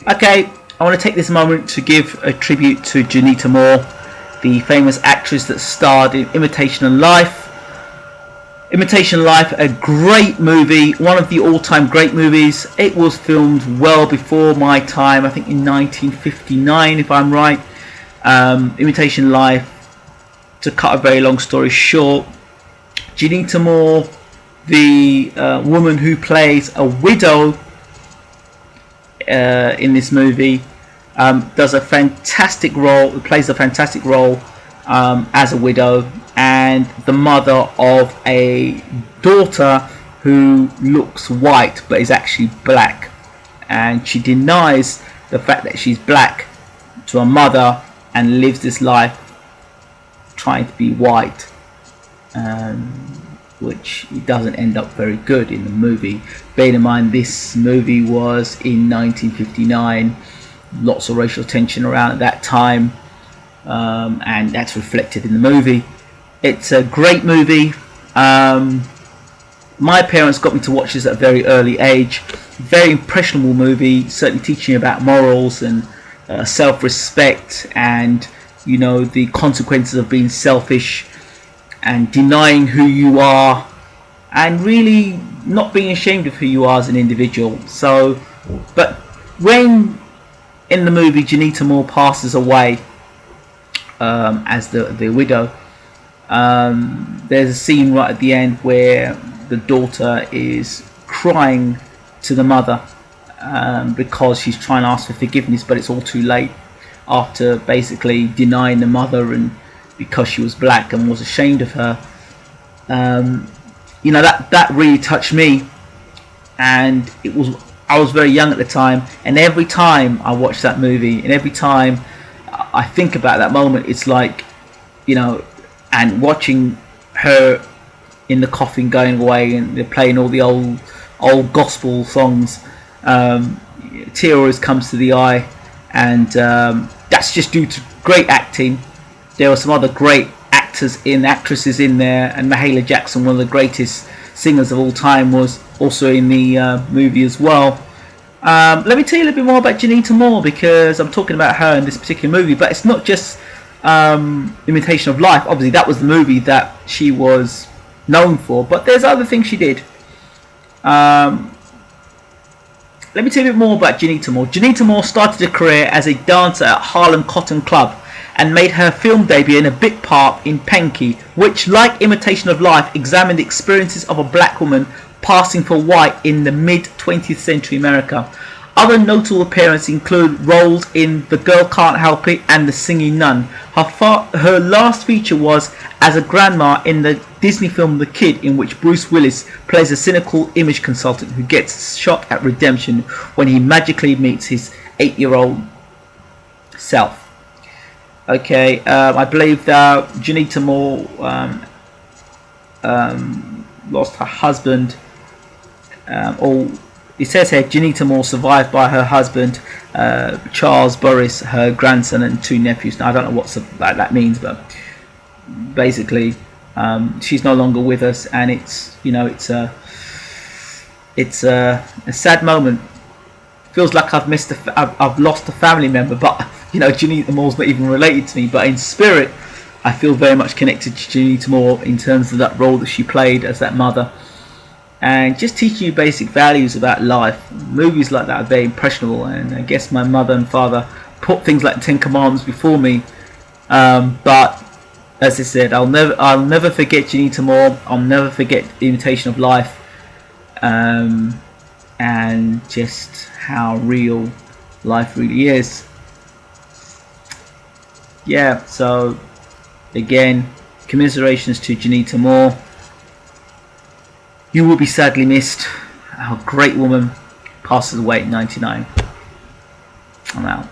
Okay, I want to take this moment to give a tribute to Juanita Moore, the famous actress that starred in Imitation Life. Imitation Life, a great movie, one of the all-time great movies. It was filmed well before my time, I think in 1959 if I'm right. Imitation Life, to cut a very long story short, Juanita Moore, the woman who plays a widow in this movie, does a fantastic role, plays a fantastic role as a widow and the mother of a daughter who looks white but is actually black, and she denies the fact that she's black to her mother and lives this life trying to be white, which doesn't end up very good in the movie. Bear in mind, this movie was in 1959, lots of racial tension around at that time, and that's reflected in the movie. It's a great movie. My parents got me to watch this at a very early age. Very impressionable movie, certainly teaching about morals and self-respect, and you know, the consequences of being selfish and denying who you are and really not being ashamed of who you are as an individual. So, but when in the movie Juanita Moore passes away as the widow, there's a scene right at the end where the daughter is crying to the mother because she's trying to ask for forgiveness, but it's all too late after basically denying the mother and because she was black and was ashamed of her. You know, that really touched me, and I was very young at the time, and every time I watch that movie and every time I think about that moment, it's like, you know, and watching her in the coffin going away and they're playing all the old gospel songs, tear always comes to the eye, and that's just due to great acting. There were some other great actresses in there, and Mahalia Jackson, one of the greatest singers of all time, was also in the movie as well. Let me tell you a little bit more about Juanita Moore, because I'm talking about her in this particular movie, but it's not just Imitation of Life. Obviously that was the movie that she was known for, but there's other things she did. Let me tell you a bit more about Juanita Moore. Juanita Moore started her career as a dancer at Harlem Cotton Club and made her film debut in a bit part in Penky, which, like Imitation of Life, examined the experiences of a black woman passing for white in the mid-20th century America. Other notable appearances include roles in The Girl Can't Help It and The Singing Nun. Her last feature was as a grandma in the Disney film The Kid, in which Bruce Willis plays a cynical image consultant who gets shot at redemption when he magically meets his 8-year-old self. Okay, I believe that Juanita Moore lost her husband, or it says here Juanita Moore survived by her husband, Charles Boris, her grandson, and 2 nephews. Now I don't know what that means, but basically she's no longer with us, and it's, you know, it's a sad moment. Feels like I've lost a family member, but you know, Juanita Moore's not even related to me, but in spirit I feel very much connected to Juanita Moore in terms of that role that she played as that mother, and just teaching you basic values about life. Movies like that are very impressionable, and I guess my mother and father put things like the 10 Commandments before me, but as I said, I'll never forget Juanita Moore. I'll never forget The Imitation of Life, and just how real life really is. Yeah, so again, commiserations to Juanita Moore. You will be sadly missed. A great woman passes away at 99. I'm out.